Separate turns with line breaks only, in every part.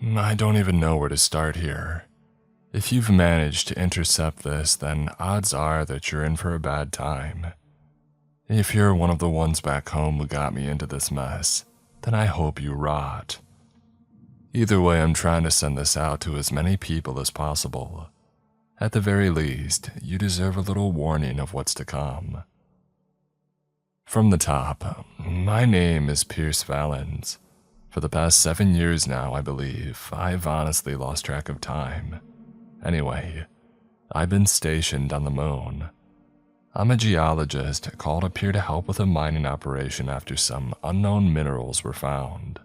I don't even know where to start here. If you've managed to intercept this, then odds are that you're in for a bad time. If you're one of the ones back home who got me into this mess, then I hope you rot. Either way, I'm trying to send this out to as many people as possible. At the very least, you deserve a little warning of what's to come. From the top, my name is Pierce Valens. For the past 7 years now, I believe, I've honestly lost track of time. Anyway, I've been stationed on the moon. I'm a geologist called up here to help with a mining operation after some unknown minerals were found.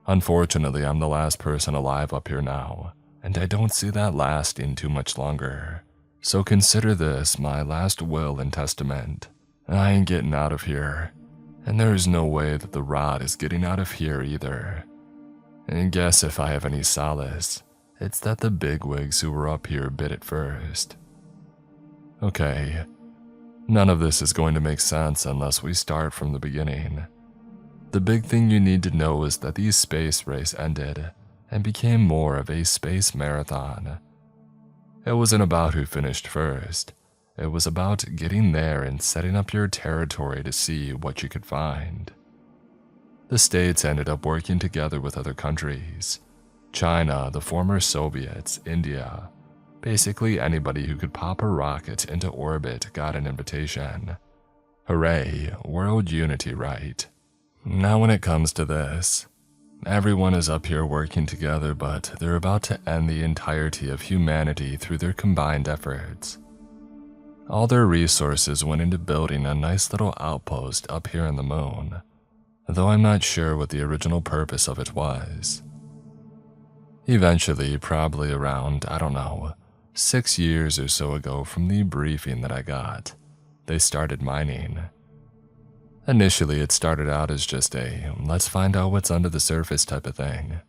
Unfortunately, I'm the last person alive up here now, and I don't see that lasting too much longer. So consider this my last will and testament. I ain't getting out of here, and there's no way that the rod is getting out of here either. And guess if I have any solace, it's that the bigwigs who were up here bit it first. Okay, none of this is going to make sense unless we start from the beginning. The big thing you need to know is that the space race ended and became more of a space marathon. It wasn't about who finished first. It was about getting there and setting up your territory to see what you could find. The states ended up working together with other countries. China, the former Soviets, India. Basically anybody who could pop a rocket into orbit got an invitation. Hooray, world unity, right? Now when it comes to this, everyone is up here working together, but they're about to end the entirety of humanity through their combined efforts. All their resources went into building a nice little outpost up here on the moon, though I'm not sure what the original purpose of it was. Eventually, probably around, 6 years or so ago from the briefing that I got, they started mining. Initially, it started out as just a let's find out what's under the surface type of thing.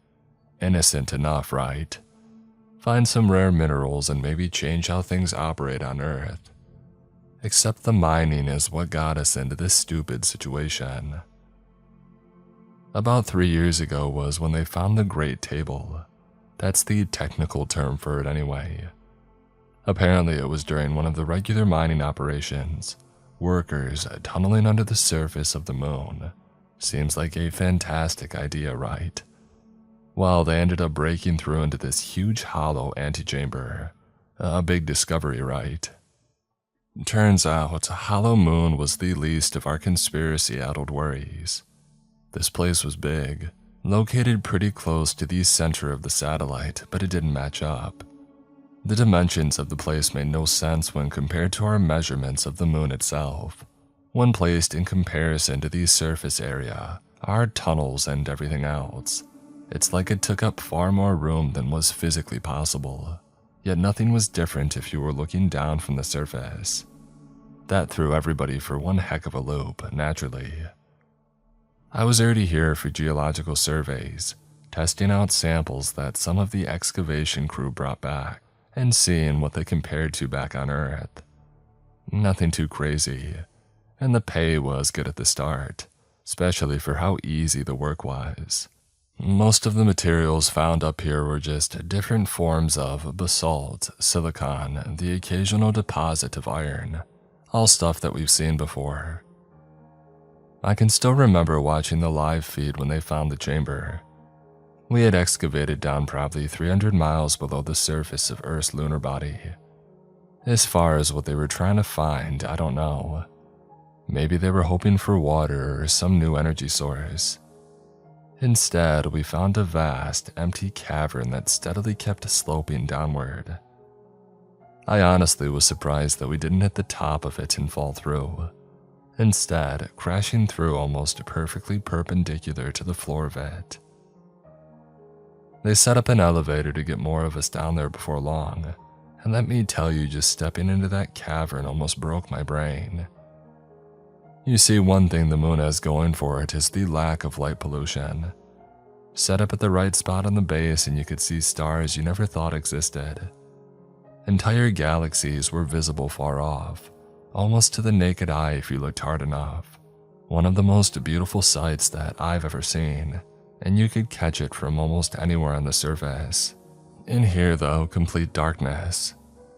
Innocent enough, right? Find some rare minerals and maybe change how things operate on Earth. Except the mining is what got us into this stupid situation. About 3 years ago was when they found the Great Table. That's the technical term for it anyway. Apparently it was during one of the regular mining operations. Workers tunneling under the surface of the moon. Seems like a fantastic idea, right? Well, they ended up breaking through into this huge hollow antechamber. A big discovery, right? Turns out, Hollow Moon was the least of our conspiracy-addled worries. This place was big, located pretty close to the center of the satellite, but it didn't match up. The dimensions of the place made no sense when compared to our measurements of the moon itself. When placed in comparison to the surface area, our tunnels and everything else, it's like it took up far more room than was physically possible. Yet nothing was different if you were looking down from the surface. That threw everybody for one heck of a loop, naturally. I was already here for geological surveys, testing out samples that some of the excavation crew brought back, and seeing what they compared to back on Earth. Nothing too crazy, and the pay was good at the start, especially for how easy the work was. Most of the materials found up here were just different forms of basalt, silicon, and the occasional deposit of iron, all stuff that we've seen before. I can still remember watching the live feed when they found the chamber. We had excavated down probably 300 miles below the surface of Earth's lunar body. As far as what they were trying to find, I don't know. Maybe they were hoping for water or some new energy source. Instead, we found a vast, empty cavern that steadily kept sloping downward. I honestly was surprised that we didn't hit the top of it and fall through. Instead, crashing through almost perfectly perpendicular to the floor of it. They set up an elevator to get more of us down there before long, and let me tell you, just stepping into that cavern almost broke my brain. You see, one thing the moon has going for it is the lack of light pollution. Set up at the right spot on the base and you could see stars you never thought existed. Entire galaxies were visible far off, almost to the naked eye if you looked hard enough. One of the most beautiful sights that I've ever seen. and you could catch it from almost anywhere on the surface. In here though, complete darkness.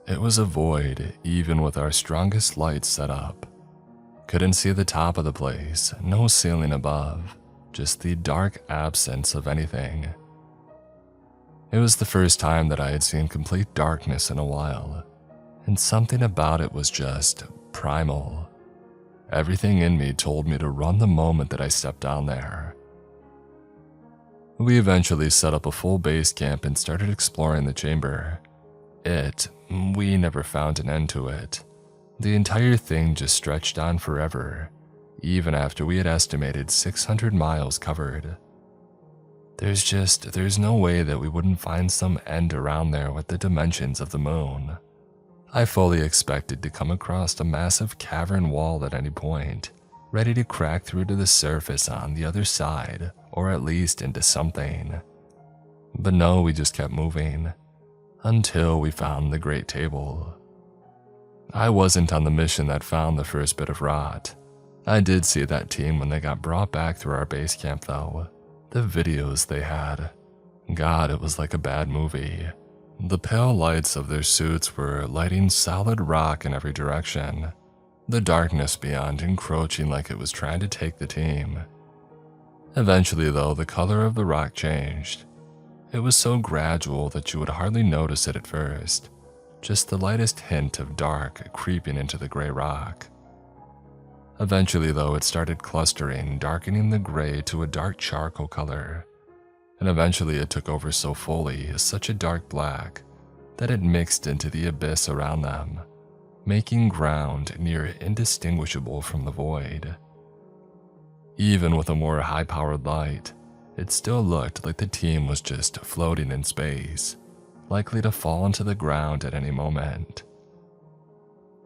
It was a void even with our strongest lights set up. Couldn't see the top of the place, no ceiling above, just the dark absence of anything. It was the first time that I had seen complete darkness in a while, and something about it was just primal. Everything in me told me to run the moment that I stepped down there. We eventually set up a full base camp and started exploring the chamber. We never found an end to it. The entire thing just stretched on forever, even after we had estimated 600 miles covered. There's no way that we wouldn't find some end around there with the dimensions of the moon. I fully expected to come across a massive cavern wall at any point, ready to crack through to the surface on the other side, or at least into something. But no, we just kept moving, until we found the Great Table. I wasn't on the mission that found the first bit of rot. I did see that team when they got brought back through our base camp though. The videos they had. God, it was like a bad movie. The pale lights of their suits were lighting solid rock in every direction. The darkness beyond encroaching like it was trying to take the team. Eventually though, the color of the rock changed. It was so gradual that you would hardly notice it at first. Just the lightest hint of dark creeping into the gray rock. Eventually though, it started clustering, darkening the gray to a dark charcoal color. And eventually it took over so fully, such a dark black, that it mixed into the abyss around them, making ground near indistinguishable from the void. Even with a more high-powered light, it still looked like the team was just floating in space, likely to fall into the ground at any moment.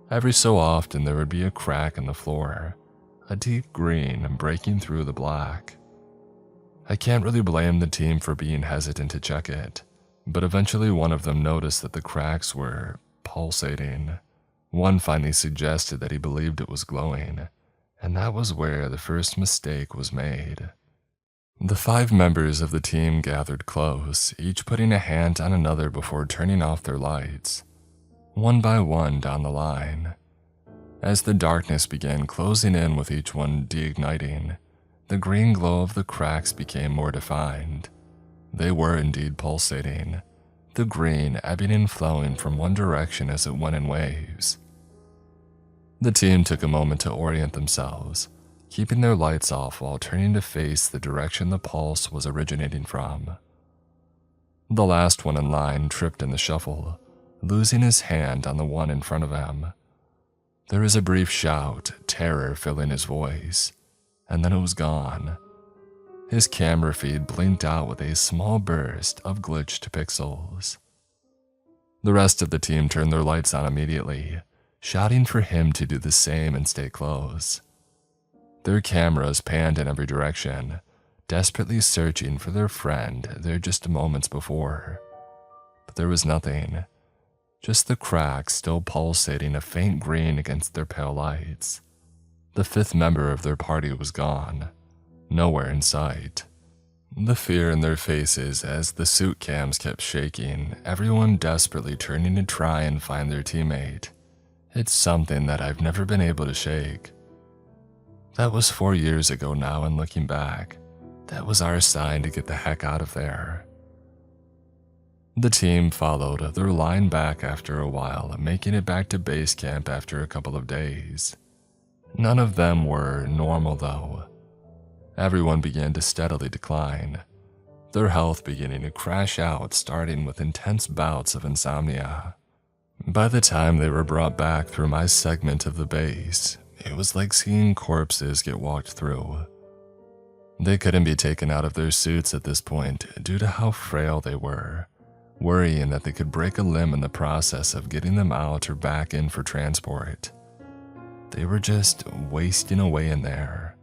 Every so often there would be a crack in the floor, a deep green breaking through the black. I can't really blame the team for being hesitant to check it, but eventually one of them noticed that the cracks were pulsating. One finally suggested that he believed it was glowing, and that was where the first mistake was made. The 5 members of the team gathered close, each putting a hand on another before turning off their lights, one by one down the line. As the darkness began closing in with each one deigniting, the green glow of the cracks became more defined. They were indeed pulsating, the green ebbing and flowing from one direction as it went in waves. The team took a moment to orient themselves, keeping their lights off while turning to face the direction the pulse was originating from. The last one in line tripped in the shuffle, losing his hand on the one in front of him. There was a brief shout, terror filling his voice, and then it was gone. His camera feed blinked out with a small burst of glitched pixels. The rest of the team turned their lights on immediately, shouting for him to do the same and stay close. Their cameras panned in every direction, desperately searching for their friend there just moments before. But there was nothing. Just the cracks still pulsating a faint green against their pale lights. The 5th member of their party was gone, nowhere in sight. The fear in their faces as the suit cams kept shaking, everyone desperately turning to try and find their teammate. It's something that I've never been able to shake. That was 4 years ago now, and looking back, that was our sign to get the heck out of there. The team followed their line back after a while, making it back to base camp after a couple of days. None of them were normal though. Everyone began to steadily decline, their health beginning to crash out, starting with intense bouts of insomnia. By the time they were brought back through my segment of the base, it was like seeing corpses get walked through. They couldn't be taken out of their suits at this point due to how frail they were, worrying that they could break a limb in the process of getting them out or back in for transport. They were just wasting away in there.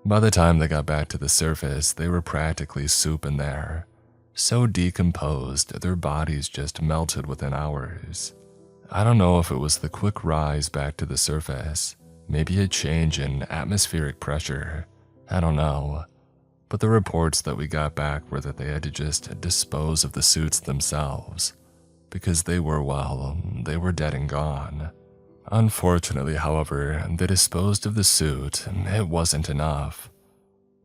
By the time they got back to the surface, they were practically soup in there, so decomposed their bodies just melted within hours. I don't know if it was the quick rise back to the surface, maybe a change in atmospheric pressure, I don't know. but the reports that we got back were that they had to just dispose of the suits themselves because they were dead and gone. Unfortunately, however, they disposed of the suit. It wasn't enough.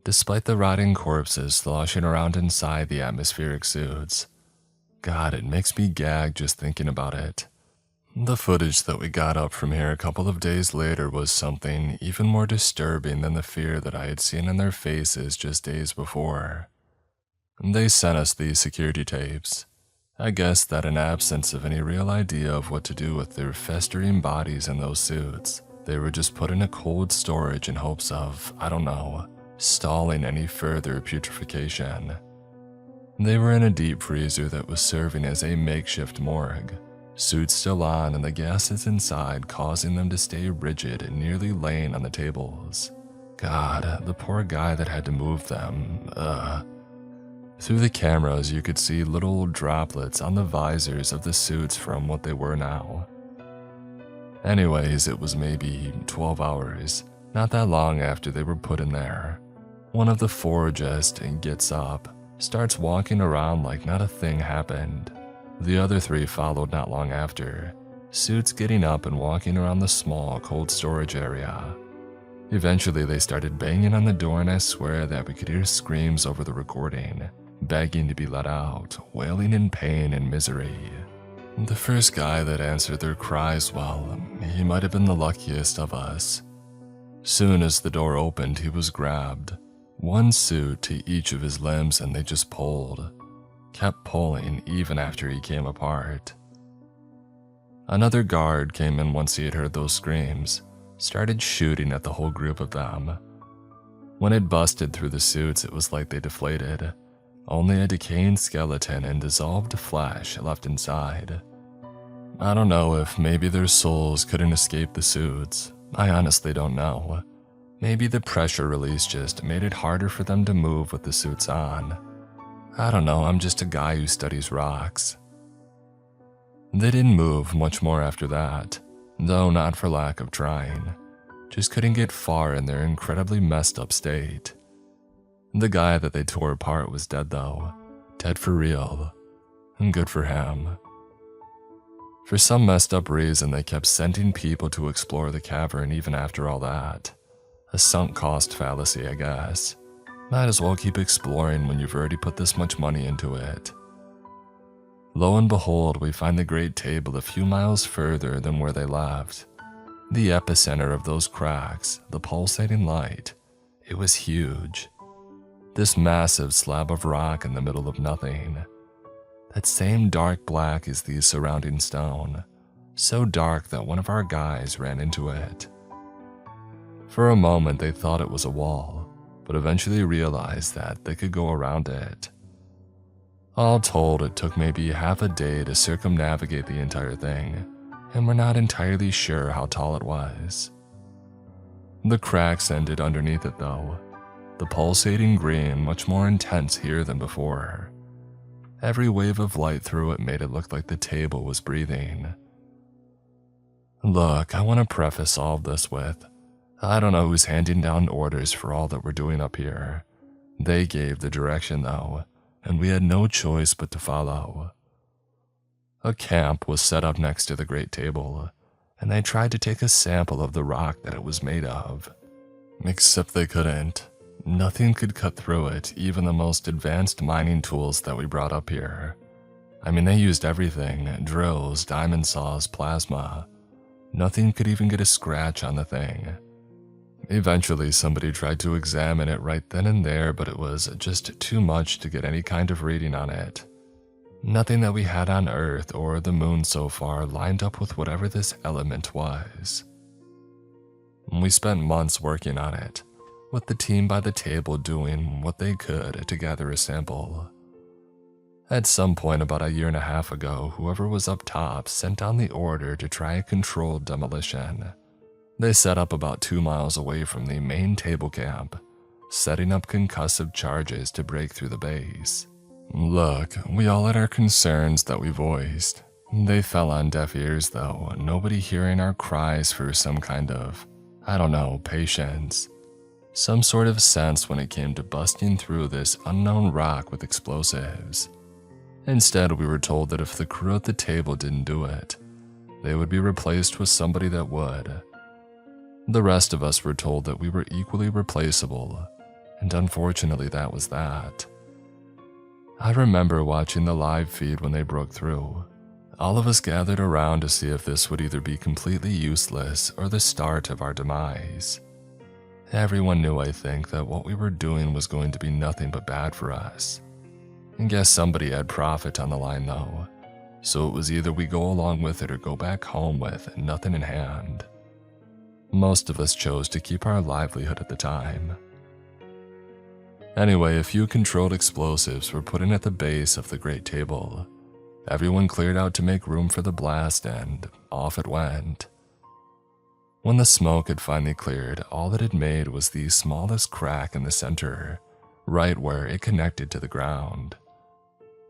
Despite the rotting corpses sloshing around inside the atmospheric suits, God, it makes me gag just thinking about it. The footage that we got up from here a couple of days later was something even more disturbing than the fear that I had seen in their faces just days before. They sent us these security tapes. I guess that in absence of any real idea of what to do with their festering bodies in those suits, they were just put in a cold storage in hopes of, I don't know, stalling any further putrefaction. They were in a deep freezer that was serving as a makeshift morgue, suits still on and the gases inside causing them to stay rigid and nearly laying on the tables. God, the poor guy that had to move them, Through the cameras, you could see little droplets on the visors of the suits from what they were now. Anyways, it was maybe 12 hours, not that long after they were put in there. One of the four just gets up, starts walking around like not a thing happened. The other three followed not long after, suits getting up and walking around the small cold storage area. Eventually, they started banging on the door, and I swear that we could hear screams over the recording, begging to be let out, wailing in pain and misery. The first guy that answered their cries, well, he might have been the luckiest of us. Soon as the door opened, he was grabbed, one suit to each of his limbs, and they just pulled. Kept pulling even after he came apart. Another guard came in once he had heard those screams, started shooting at the whole group of them. When it busted through the suits, it was like they deflated. Only a decaying skeleton and dissolved flesh left inside. I don't know if maybe their souls couldn't escape the suits. I honestly don't know. Maybe the pressure release just made it harder for them to move with the suits on. I don't know, I'm just a guy who studies rocks. They didn't move much more after that, though not for lack of trying. Just couldn't get far in their incredibly messed up state. The guy that they tore apart was dead though, dead for real, and good for him. For some messed up reason, they kept sending people to explore the cavern even after all that. A sunk cost fallacy, I guess. Might as well keep exploring when you've already put this much money into it. Lo and behold, we find the great table a few miles further than where they left. The epicenter of those cracks, the pulsating light, it was huge. This massive slab of rock in the middle of nothing. That same dark black as the surrounding stone, so dark that one of our guys ran into it. For a moment they thought it was a wall, but eventually realized that they could go around it. All told, it took maybe half a day to circumnavigate the entire thing, and we're not entirely sure how tall it was. The cracks ended underneath it though, the pulsating green much more intense here than before. Every wave of light through it made it look like the table was breathing. Look, I want to preface all of this with, I don't know who's handing down orders for all that we're doing up here. They gave the direction though, and we had no choice but to follow. A camp was set up next to the great table, and they tried to take a sample of the rock that it was made of. Except they couldn't. Nothing could cut through it, even the most advanced mining tools that we brought up here. I mean, they used everything, drills, diamond saws, plasma. Nothing could even get a scratch on the thing. Eventually, somebody tried to examine it right then and there, but it was just too much to get any kind of reading on it. Nothing that we had on Earth or the moon so far lined up with whatever this element was. We spent months working on it, with the team by the table doing what they could to gather a sample. At some point about a year and a half ago, whoever was up top sent down the order to try a controlled demolition. They set up about 2 miles away from the main table camp, setting up concussive charges to break through the base. Look, we all had our concerns that we voiced. They fell on deaf ears though, nobody hearing our cries for some kind of, I don't know, patience. some sort of sense when it came to busting through this unknown rock with explosives. Instead, we were told that if the crew at the table didn't do it, they would be replaced with somebody that would. The rest of us were told that we were equally replaceable, and unfortunately that was that. I remember watching the live feed when they broke through. All of us gathered around to see if this would either be completely useless or the start of our demise. Everyone knew, I think, that what we were doing was going to be nothing but bad for us. I guess somebody had profit on the line though, so it was either we go along with it or go back home with nothing in hand. Most of us chose to keep our livelihood at the time. Anyway, a few controlled explosives were put in at the base of the great table. Everyone cleared out to make room for the blast, and off it went. When the smoke had finally cleared, all it had made was the smallest crack in the center, right where it connected to the ground.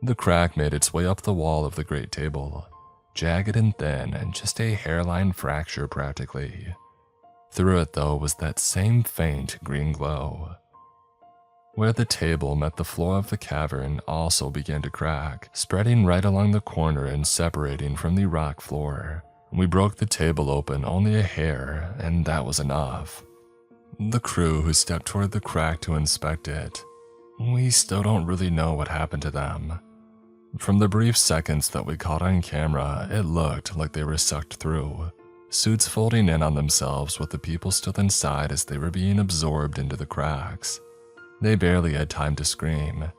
The crack made its way up the wall of the great table, jagged and thin and just a hairline fracture practically. Through it though was that same faint green glow. Where the table met the floor of the cavern also began to crack, spreading right along the corner and separating from the rock floor. We broke the table open only a hair, and that was enough. The crew who stepped toward the crack to inspect it, we still don't really know what happened to them. From the brief seconds that we caught on camera, it looked like they were sucked through, suits folding in on themselves with the people still inside as they were being absorbed into the cracks. They barely had time to scream,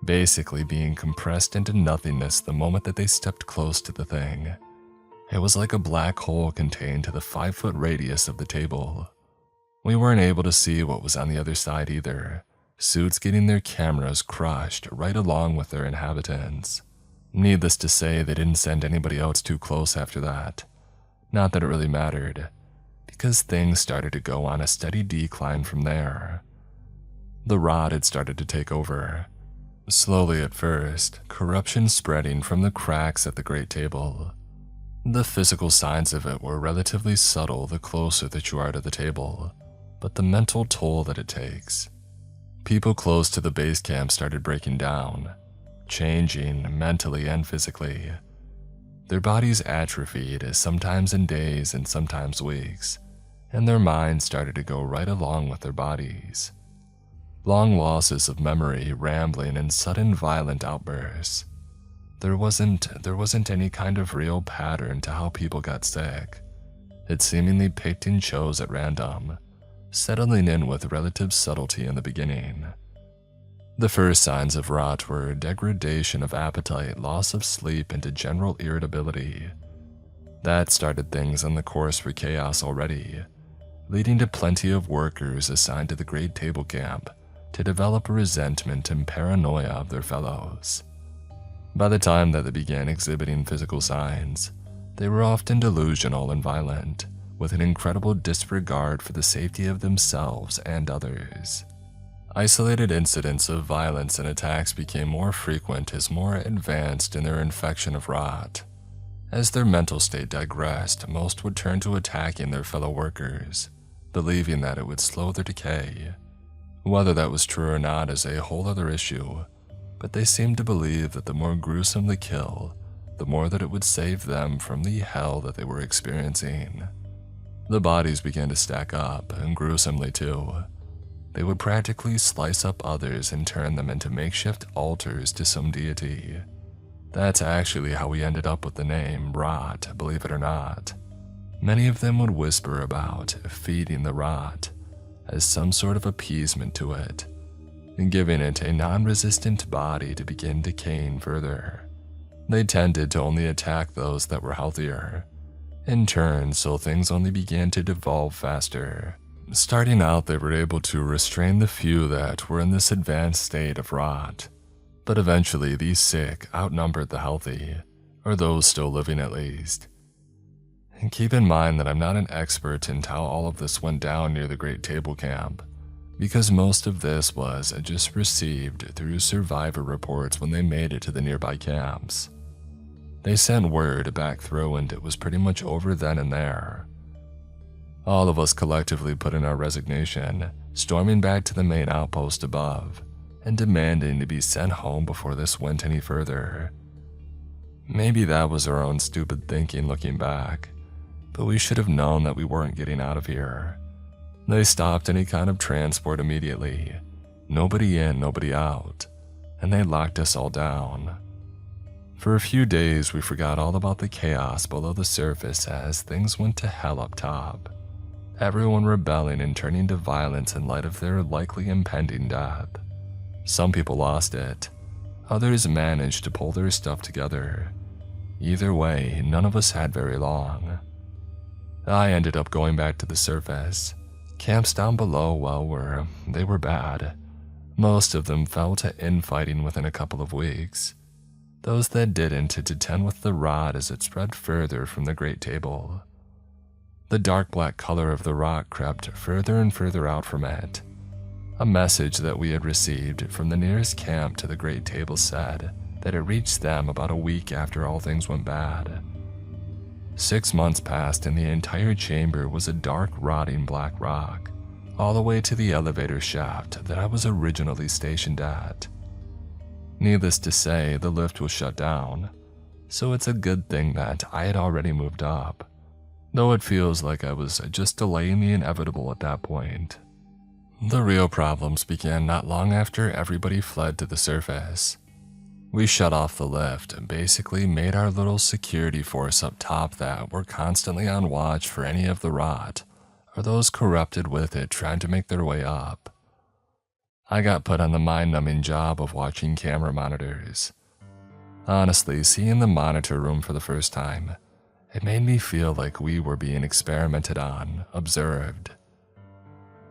basically being compressed into nothingness the moment that they stepped close to the thing. It was like a black hole contained to the 5-foot radius of the table. We weren't able to see what was on the other side either, suits getting their cameras crushed right along with their inhabitants. Needless to say, they didn't send anybody else too close after that. Not that it really mattered, because things started to go on a steady decline from there. The rot had started to take over. Slowly at first, corruption spreading from the cracks at the great table. The physical signs of it were relatively subtle the closer that you are to the table, but the mental toll that it takes. People close to the base camp started breaking down, changing mentally and physically. Their bodies atrophied, sometimes in days and sometimes weeks, and their minds started to go right along with their bodies. Long losses of memory, rambling, and sudden violent outbursts. There wasn't any kind of real pattern to how people got sick. It seemingly picked and chose at random, settling in with relative subtlety in the beginning. The first signs of rot were degradation of appetite, loss of sleep, and a general irritability. That started things on the course for chaos already, leading to plenty of workers assigned to the great table camp to develop resentment and paranoia of their fellows. By the time that they began exhibiting physical signs, they were often delusional and violent, with an incredible disregard for the safety of themselves and others. Isolated incidents of violence and attacks became more frequent as more advanced in their infection of rot. As their mental state digressed, most would turn to attacking their fellow workers, believing that it would slow their decay. Whether that was true or not is a whole other issue, but they seemed to believe that the more gruesome the kill, the more that it would save them from the hell that they were experiencing. The bodies began to stack up, and gruesomely too. They would practically slice up others and turn them into makeshift altars to some deity. That's actually how we ended up with the name Rot, believe it or not. Many of them would whisper about feeding the rot as some sort of appeasement to it, and giving it a non-resistant body to begin decaying further. They tended to only attack those that were healthier, in turn, so things only began to devolve faster. Starting out, they were able to restrain the few that were in this advanced state of rot, but eventually these sick outnumbered the healthy, or those still living at least. And keep in mind that I'm not an expert in how all of this went down near the Great Table Camp, because most of this was just received through survivor reports when they made it to the nearby camps. They sent word back through and it was pretty much over then and there. All of us collectively put in our resignation storming back to the main outpost above and demanding to be sent home before this went any further. Maybe that was our own stupid thinking looking back, but we should have known that we weren't getting out of here. They stopped any kind of transport immediately. Nobody in, nobody out, and they locked us all down. For a few days, we forgot all about the chaos below the surface as things went to hell up top. Everyone rebelling and turning to violence in light of their likely impending death. Some people lost it. Others managed to pull their stuff together. Either way, none of us had very long. I ended up going back to the surface. Camps down below, well, they were bad. Most of them fell to infighting within a couple of weeks. Those that didn't to contend with the rot as it spread further from the great table. The dark black color of the rock crept further and further out from it. A message that we had received from the nearest camp to the great table said that it reached them about a week after all things went bad. 6 months passed and the entire chamber was a dark, rotting black rock, all the way to the elevator shaft that I was originally stationed at. Needless to say, the lift was shut down, so it's a good thing that I had already moved up, though it feels like I was just delaying the inevitable at that point. The real problems began not long after everybody fled to the surface. We shut off the lift and basically made our little security force up top that were constantly on watch for any of the rot or those corrupted with it trying to make their way up. I got put on the mind-numbing job of watching camera monitors. Honestly, seeing the monitor room for the first time, it made me feel like we were being experimented on, observed.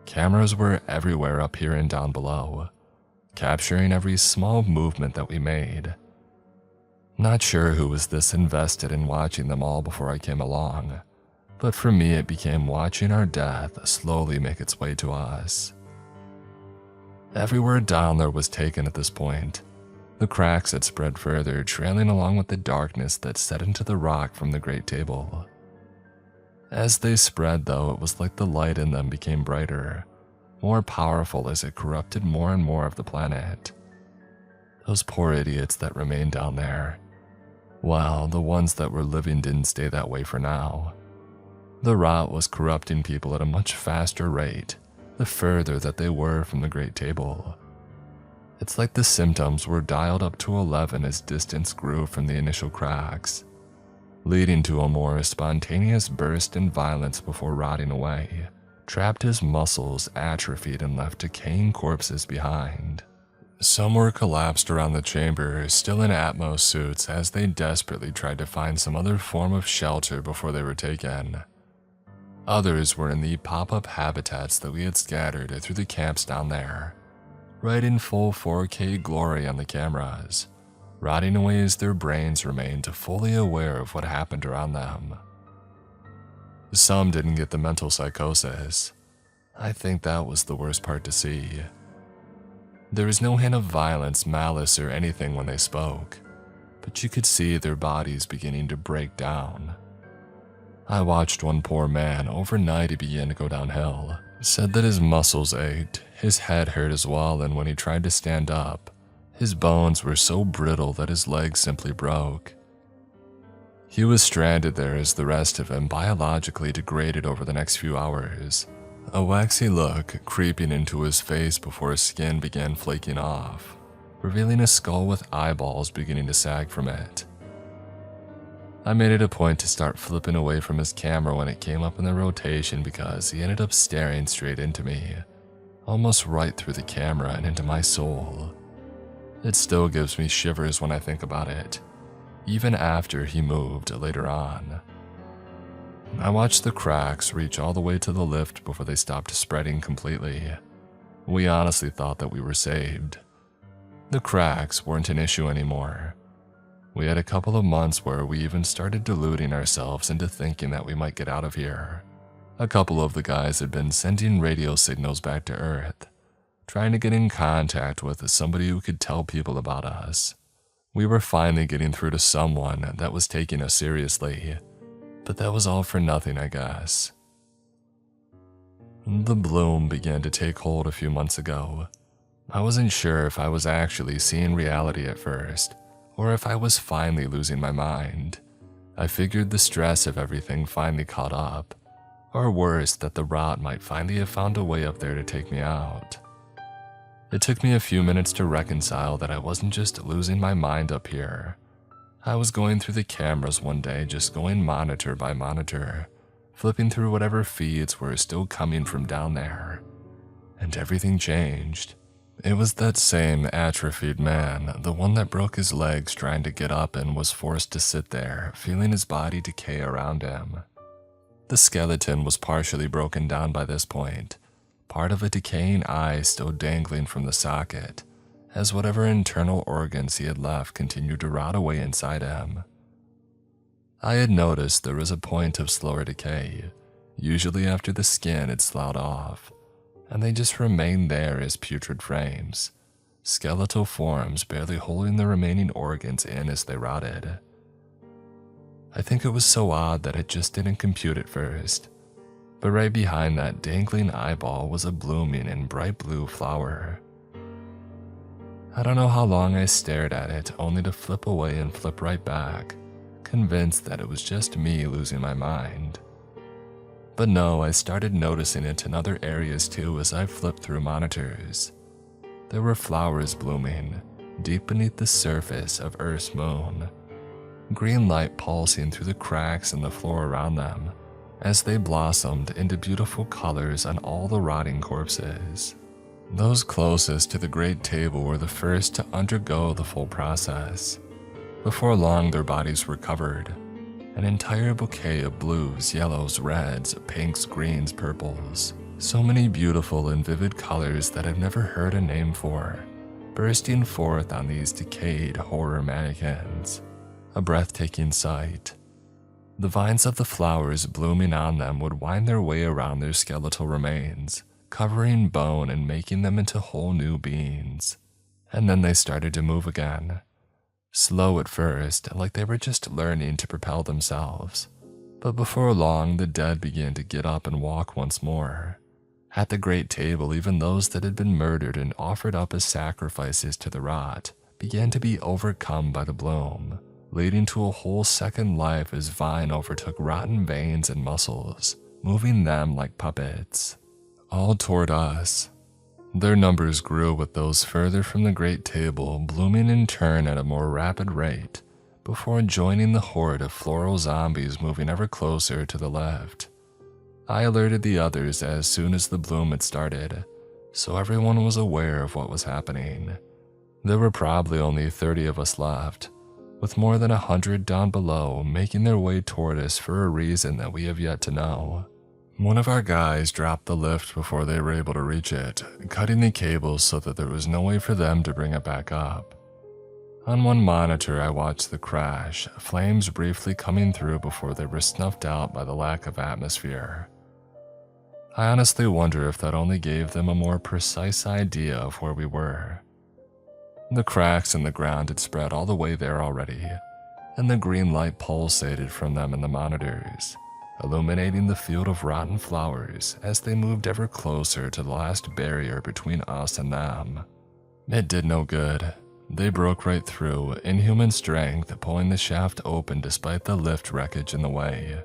Cameras were everywhere up here and down below, capturing every small movement that we made. Not sure who was this invested in watching them all before I came along, but for me it became watching our death slowly make its way to us. Everywhere down there was taken at this point. The cracks had spread further, trailing along with the darkness that set into the rock from the great table. As they spread, though, it was like the light in them became brighter, more powerful as it corrupted more and more of the planet. Those poor idiots that remained down there. Well, the ones that were living didn't stay that way for now. The rot was corrupting people at a much faster rate, the further that they were from the great table. It's like the symptoms were dialed up to 11 as distance grew from the initial cracks, leading to a more spontaneous burst in violence before rotting away, trapped as muscles atrophied and left decaying corpses behind. Some were collapsed around the chamber, still in Atmos suits as they desperately tried to find some other form of shelter before they were taken. Others were in the pop-up habitats that we had scattered through the camps down there, right in full 4K glory on the cameras, rotting away as their brains remained fully aware of what happened around them. Some didn't get the mental psychosis. I think that was the worst part to see. There was no hint of violence, malice, or anything when they spoke, but you could see their bodies beginning to break down. I watched one poor man overnight he began to go downhill, said that his muscles ached, his head hurt as well, and when he tried to stand up, his bones were so brittle that his legs simply broke. He was stranded there as the rest of him biologically degraded over the next few hours, a waxy look creeping into his face before his skin began flaking off, revealing a skull with eyeballs beginning to sag from it. I made it a point to start flipping away from his camera when it came up in the rotation because he ended up staring straight into me, almost right through the camera and into my soul. It still gives me shivers when I think about it, even after he moved later on. I watched the cracks reach all the way to the lift before they stopped spreading completely. We honestly thought that we were saved. The cracks weren't an issue anymore. We had a couple of months where we even started deluding ourselves into thinking that we might get out of here. A couple of the guys had been sending radio signals back to Earth, trying to get in contact with somebody who could tell people about us. We were finally getting through to someone that was taking us seriously, but that was all for nothing, I guess. The bloom began to take hold a few months ago. I wasn't sure if I was actually seeing reality at first, or if I was finally losing my mind. I figured the stress of everything finally caught up, or worse, that the rot might finally have found a way up there to take me out. It took me a few minutes to reconcile that I wasn't just losing my mind up here. I was going through the cameras one day, just going monitor by monitor, flipping through whatever feeds were still coming from down there. And everything changed. It was that same atrophied man, the one that broke his legs trying to get up and was forced to sit there, feeling his body decay around him. The skeleton was partially broken down by this point, part of a decaying eye still dangling from the socket, as whatever internal organs he had left continued to rot away inside him. I had noticed there was a point of slower decay, usually after the skin had sloughed off, and they just remained there as putrid frames, skeletal forms barely holding the remaining organs in as they rotted. I think it was so odd that it just didn't compute at first, but right behind that dangling eyeball was a blooming and bright blue flower. I don't know how long I stared at it, only to flip away and flip right back, convinced that it was just me losing my mind. But no, I started noticing it in other areas too as I flipped through monitors. There were flowers blooming, deep beneath the surface of Earth's moon. Green light pulsing through the cracks in the floor around them, as they blossomed into beautiful colors on all the rotting corpses. Those closest to the great table were the first to undergo the full process. Before long, their bodies were covered. An entire bouquet of blues, yellows, reds, pinks, greens, purples. So many beautiful and vivid colors that I've never heard a name for, bursting forth on these decayed horror mannequins. A breathtaking sight. The vines of the flowers blooming on them would wind their way around their skeletal remains, covering bone and making them into whole new beings. And then they started to move again. Slow at first, like they were just learning to propel themselves. But before long, the dead began to get up and walk once more. At the great table, even those that had been murdered and offered up as sacrifices to the rot began to be overcome by the bloom, leading to a whole second life as vine overtook rotten veins and muscles, moving them like puppets, all toward us. Their numbers grew with those further from the great table blooming in turn at a more rapid rate, before joining the horde of floral zombies moving ever closer to the left. I alerted the others as soon as the bloom had started, so everyone was aware of what was happening. There were probably only 30 of us left, with more than 100 down below making their way toward us for a reason that we have yet to know. One of our guys dropped the lift before they were able to reach it, cutting the cables so that there was no way for them to bring it back up. On one monitor, I watched the crash, flames briefly coming through before they were snuffed out by the lack of atmosphere. I honestly wonder if that only gave them a more precise idea of where we were. The cracks in the ground had spread all the way there already, and the green light pulsated from them in the monitors, illuminating the field of rotten flowers as they moved ever closer to the last barrier between us and them. It did no good. They broke right through, inhuman strength pulling the shaft open despite the lift wreckage in the way.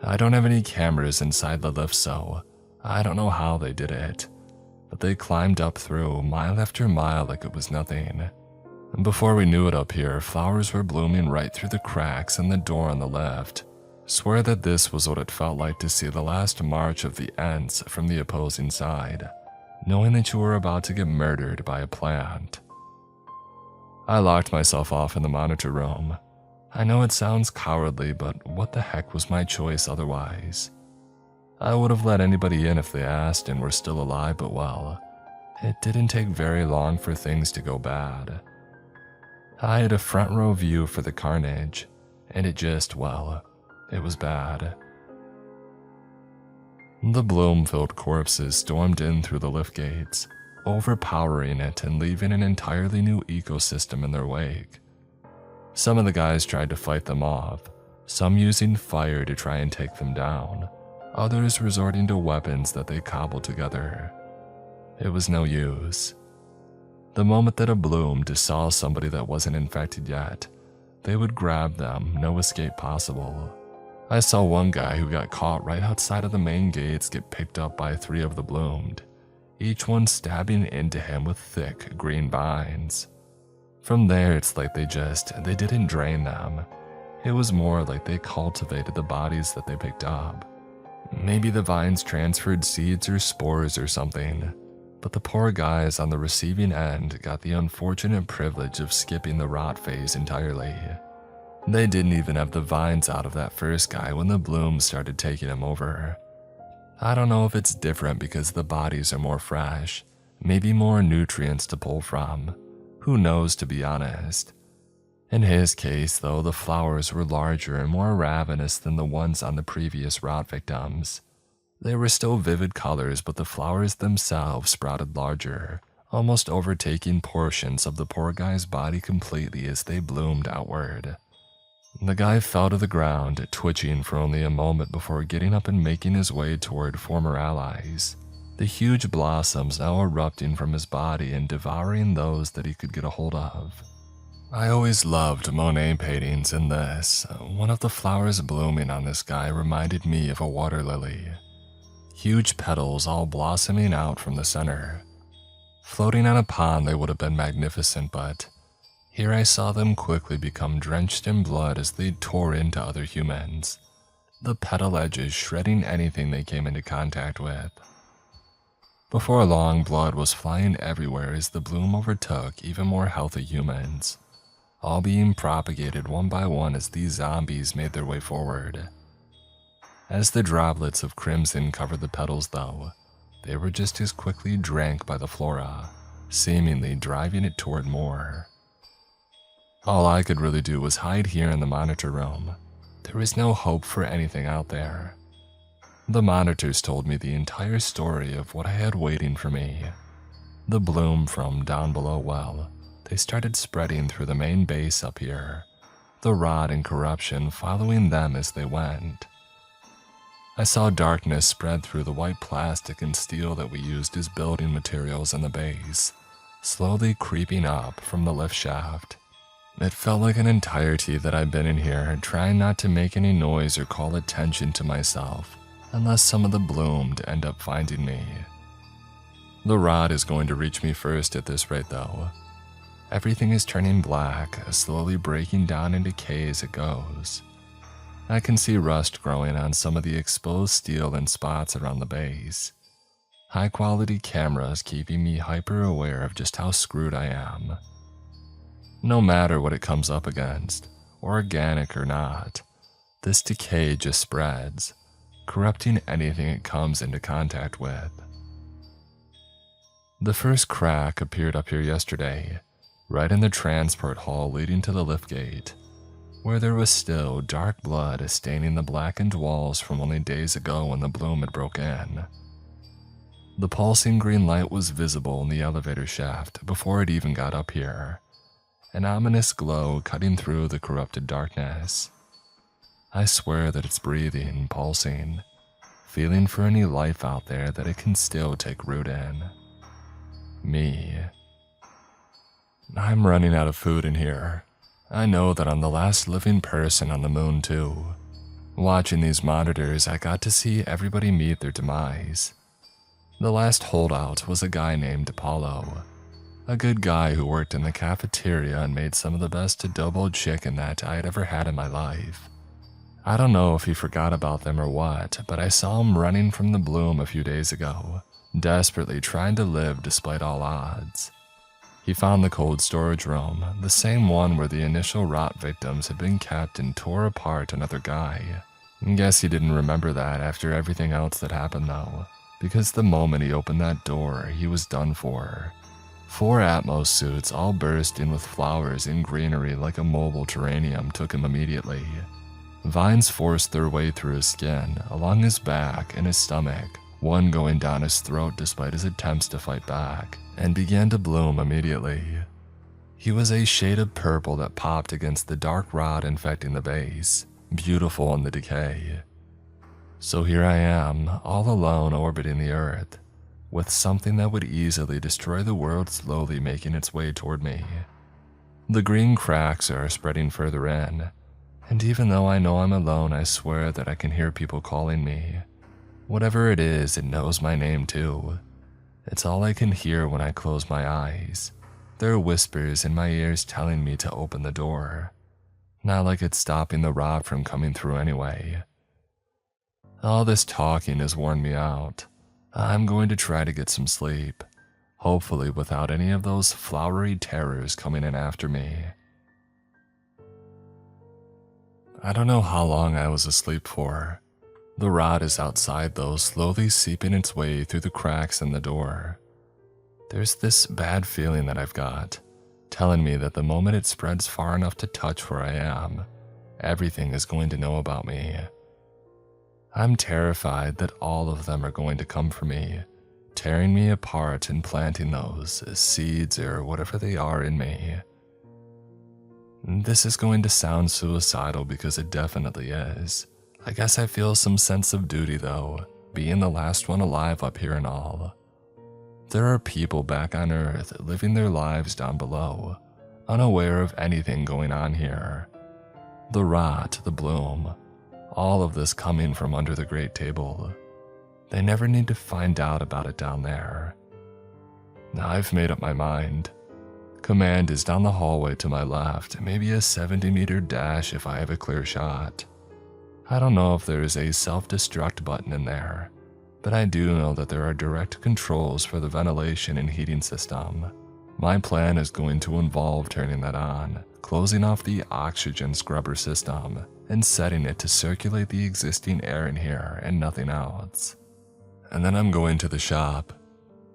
I don't have any cameras inside the lift, so I don't know how they did it, but they climbed up through mile after mile like it was nothing. And before we knew it up here, flowers were blooming right through the cracks in the door on the left. Swear that this was what it felt like to see the last march of the Ents from the opposing side, knowing that you were about to get murdered by a plant. I locked myself off in the monitor room. I know it sounds cowardly, but what the heck was my choice otherwise? I would have let anybody in if they asked and were still alive, but well, it didn't take very long for things to go bad. I had a front row view for the carnage, and it just, well, it was bad. The bloom-filled corpses stormed in through the lift gates, overpowering it and leaving an entirely new ecosystem in their wake. Some of the guys tried to fight them off, some using fire to try and take them down, others resorting to weapons that they cobbled together. It was no use. The moment that a bloom saw somebody that wasn't infected yet, they would grab them, no escape possible. I saw one guy who got caught right outside of the main gates get picked up by 3 of the bloomed, each one stabbing into him with thick green vines. From there, it's like they didn't drain them. It was more like they cultivated the bodies that they picked up. Maybe the vines transferred seeds or spores or something, but the poor guys on the receiving end got the unfortunate privilege of skipping the rot phase entirely. They didn't even have the vines out of that first guy when the blooms started taking him over. I don't know if it's different because the bodies are more fresh, maybe more nutrients to pull from. Who knows, to be honest. In his case, though, the flowers were larger and more ravenous than the ones on the previous rot victims. They were still vivid colors, but the flowers themselves sprouted larger, almost overtaking portions of the poor guy's body completely as they bloomed outward. The guy fell to the ground, twitching for only a moment before getting up and making his way toward former allies, the huge blossoms now erupting from his body and devouring those that he could get a hold of. I always loved Monet paintings, and one of the flowers blooming on this guy reminded me of a water lily. Huge petals all blossoming out from the center. Floating on a pond they would have been magnificent, but here I saw them quickly become drenched in blood as they tore into other humans, the petal edges shredding anything they came into contact with. Before long, blood was flying everywhere as the bloom overtook even more healthy humans, all being propagated one by one as these zombies made their way forward. As the droplets of crimson covered the petals, though, they were just as quickly drank by the flora, seemingly driving it toward more. All I could really do was hide here in the monitor room. There was no hope for anything out there. The monitors told me the entire story of what I had waiting for me. The bloom from down below, they started spreading through the main base up here, the rot and corruption following them as they went. I saw darkness spread through the white plastic and steel that we used as building materials in the base, slowly creeping up from the lift shaft. It felt like an entirety that I'd been in here, trying not to make any noise or call attention to myself, unless some of the bloomed end up finding me. The rot is going to reach me first at this rate, though. Everything is turning black, slowly breaking down in decay as it goes. I can see rust growing on some of the exposed steel in spots around the base. High-quality cameras keeping me hyper-aware of just how screwed I am. No matter what it comes up against, organic or not, this decay just spreads, corrupting anything it comes into contact with. The first crack appeared up here yesterday, right in the transport hall leading to the lift gate, where there was still dark blood staining the blackened walls from only days ago when the bloom had broke in. The pulsing green light was visible in the elevator shaft before it even got up here, an ominous glow cutting through the corrupted darkness. I swear that it's breathing, pulsing, feeling for any life out there that it can still take root in. Me. I'm running out of food in here. I know that I'm the last living person on the moon too. Watching these monitors, I got to see everybody meet their demise. The last holdout was a guy named Apollo, a good guy who worked in the cafeteria and made some of the best adobo chicken that I had ever had in my life. I don't know if he forgot about them or what, but I saw him running from the bloom a few days ago, desperately trying to live despite all odds. He found the cold storage room, the same one where the initial rot victims had been kept, and tore apart another guy. Guess he didn't remember that after everything else that happened though, because the moment he opened that door, he was done for. 4 Atmos suits all bursting with flowers and greenery like a mobile terrarium took him immediately. Vines forced their way through his skin, along his back and his stomach, one going down his throat despite his attempts to fight back, and began to bloom immediately. He was a shade of purple that popped against the dark rot infecting the base, beautiful in the decay. So here I am, all alone orbiting the Earth, with something that would easily destroy the world slowly making its way toward me. The green cracks are spreading further in, and even though I know I'm alone, I swear that I can hear people calling me. Whatever it is, it knows my name too. It's all I can hear when I close my eyes. There are whispers in my ears telling me to open the door. Not like it's stopping the rot from coming through anyway. All this talking has worn me out. I'm going to try to get some sleep, hopefully without any of those flowery terrors coming in after me. I don't know how long I was asleep for. The rot is outside though, slowly seeping its way through the cracks in the door. There's this bad feeling that I've got, telling me that the moment it spreads far enough to touch where I am, everything is going to know about me. I'm terrified that all of them are going to come for me, tearing me apart and planting those seeds or whatever they are in me. This is going to sound suicidal because it definitely is. I guess I feel some sense of duty though, being the last one alive up here and all. There are people back on Earth living their lives down below, unaware of anything going on here. The rot, the bloom, all of this coming from under the great table. They never need to find out about it down there. Now I've made up my mind. Command is down the hallway to my left, maybe a 70-meter dash if I have a clear shot. I don't know if there is a self-destruct button in there, but I do know that there are direct controls for the ventilation and heating system. My plan is going to involve turning that on, closing off the oxygen scrubber system, and setting it to circulate the existing air in here and nothing else. And then I'm going to the shop.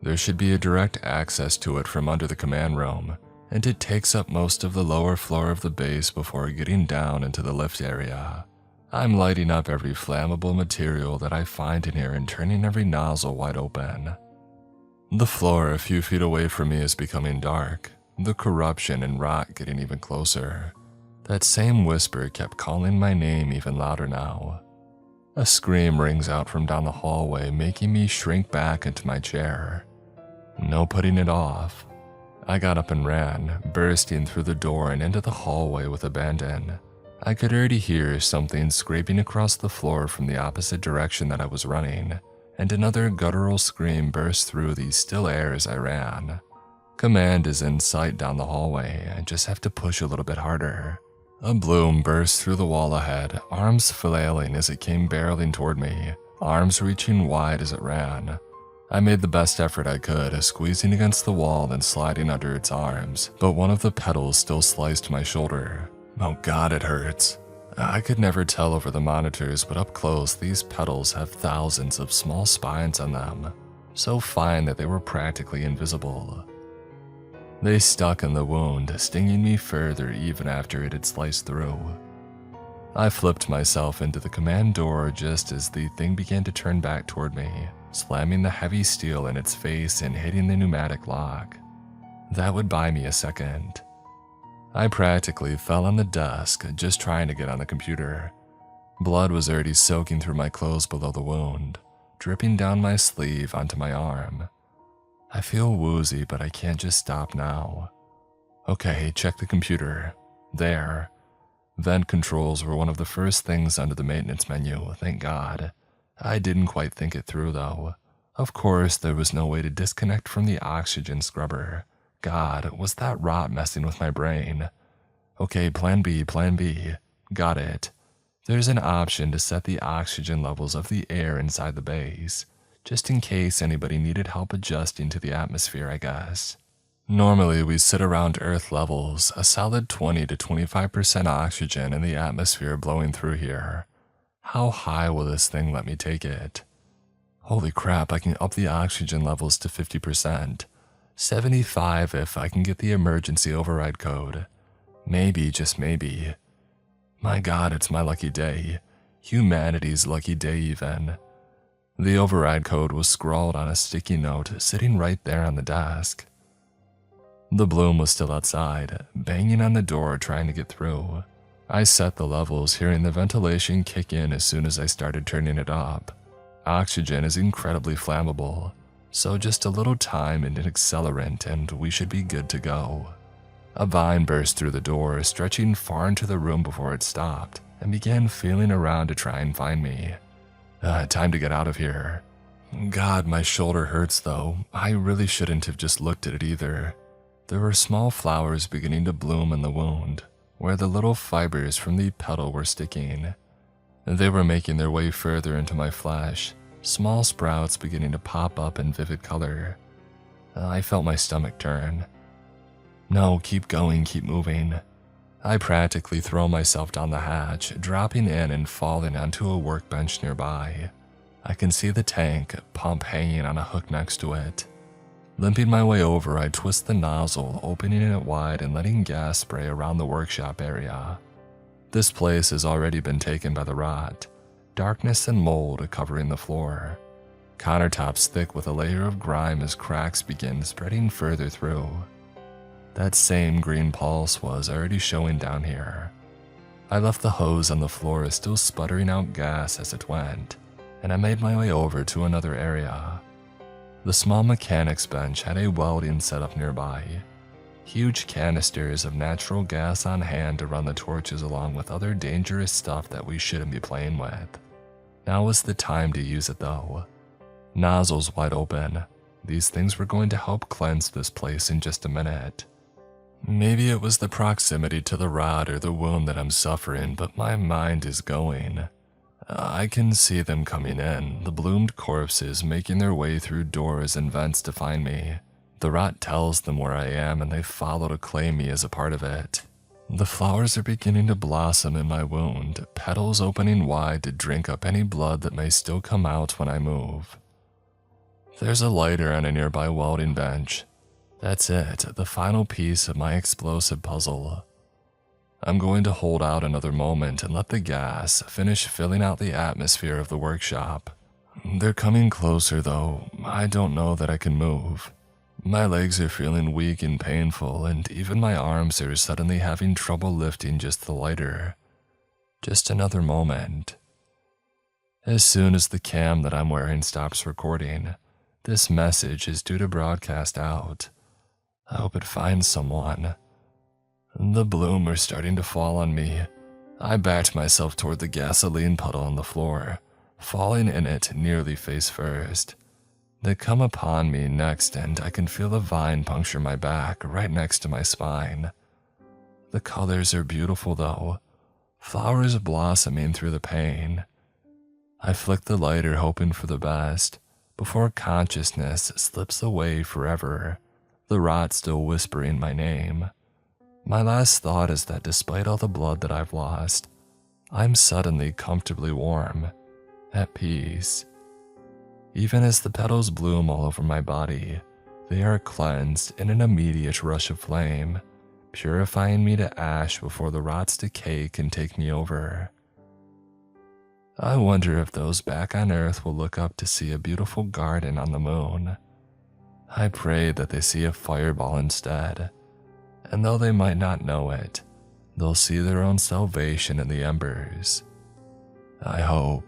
There should be a direct access to it from under the command room, and it takes up most of the lower floor of the base before getting down into the lift area. I'm lighting up every flammable material that I find in here and turning every nozzle wide open. The floor a few feet away from me is becoming dark, the corruption and rot getting even closer. That same whisper kept calling my name even louder now. A scream rings out from down the hallway, making me shrink back into my chair. No putting it off. I got up and ran, bursting through the door and into the hallway with abandon. I could already hear something scraping across the floor from the opposite direction that I was running, and another guttural scream burst through the still air as I ran. Command is in sight down the hallway, I just have to push a little bit harder. A bloom burst through the wall ahead, arms flailing as it came barreling toward me, arms reaching wide as it ran. I made the best effort I could, squeezing against the wall and sliding under its arms, but one of the petals still sliced my shoulder. Oh God, it hurts. I could never tell over the monitors, but up close, these petals have thousands of small spines on them, so fine that they were practically invisible. They stuck in the wound, stinging me further even after it had sliced through. I flipped myself into the command door just as the thing began to turn back toward me, slamming the heavy steel in its face and hitting the pneumatic lock. That would buy me a second. I practically fell on the desk, just trying to get on the computer. Blood was already soaking through my clothes below the wound, dripping down my sleeve onto my arm. I feel woozy, but I can't just stop now. Okay, check the computer. There. Vent controls were one of the first things under the maintenance menu, thank God. I didn't quite think it through though. Of course, there was no way to disconnect from the oxygen scrubber. God, was that rot messing with my brain? Okay, plan B. Got it. There's an option to set the oxygen levels of the air inside the base, just in case anybody needed help adjusting to the atmosphere, I guess. Normally, we sit around Earth levels, a solid 20 to 25% oxygen in the atmosphere blowing through here. How high will this thing let me take it? Holy crap, I can up the oxygen levels to 50%. 75 if I can get the emergency override code. Maybe, just maybe. My God, it's my lucky day. Humanity's lucky day even. The override code was scrawled on a sticky note sitting right there on the desk. The bloom was still outside, banging on the door trying to get through. I set the levels, hearing the ventilation kick in as soon as I started turning it up. Oxygen is incredibly flammable, so just a little time and an accelerant and we should be good to go. A vine burst through the door, stretching far into the room before it stopped, and began feeling around to try and find me. Time to get out of here. God, my shoulder hurts though. I really shouldn't have just looked at it either. There were small flowers beginning to bloom in the wound, where the little fibers from the petal were sticking. They were making their way further into my flesh, small sprouts beginning to pop up in vivid color. I felt my stomach turn. No, keep going, keep moving. I practically throw myself down the hatch, dropping in and falling onto a workbench nearby. I can see the tank pump hanging on a hook next to it. Limping my way over, I twist the nozzle, opening it wide and letting gas spray around the workshop area. This place has already been taken by the rot, darkness and mold covering the floor. Countertops thick with a layer of grime as cracks begin spreading further through. That same green pulse was already showing down here. I left the hose on the floor still sputtering out gas as it went, and I made my way over to another area. The small mechanic's bench had a welding setup nearby. Huge canisters of natural gas on hand to run the torches along with other dangerous stuff that we shouldn't be playing with. Now was the time to use it though. Nozzles wide open. These things were going to help cleanse this place in just a minute. Maybe it was the proximity to the rot or the wound that I'm suffering, but my mind is going. I can see them coming in, the bloomed corpses making their way through doors and vents to find me. The rot tells them where I am and they follow to claim me as a part of it. The flowers are beginning to blossom in my wound, petals opening wide to drink up any blood that may still come out when I move. There's a lighter on a nearby welding bench. That's it, the final piece of my explosive puzzle. I'm going to hold out another moment and let the gas finish filling out the atmosphere of the workshop. They're coming closer though. I don't know that I can move. My legs are feeling weak and painful, and even my arms are suddenly having trouble lifting just the lighter. Just another moment. As soon as the cam that I'm wearing stops recording, this message is due to broadcast out. I hope it finds someone. The bloom are starting to fall on me. I backed myself toward the gasoline puddle on the floor, falling in it nearly face first. They come upon me next and I can feel a vine puncture my back right next to my spine. The colors are beautiful though, flowers blossoming through the pain. I flick the lighter hoping for the best, before consciousness slips away forever, the rot still whispering my name. My last thought is that despite all the blood that I've lost, I'm suddenly comfortably warm, at peace. Even as the petals bloom all over my body, they are cleansed in an immediate rush of flame, purifying me to ash before the rot's decay can take me over. I wonder if those back on Earth will look up to see a beautiful garden on the moon. I pray that they see a fireball instead, and though they might not know it, they'll see their own salvation in the embers. I hope.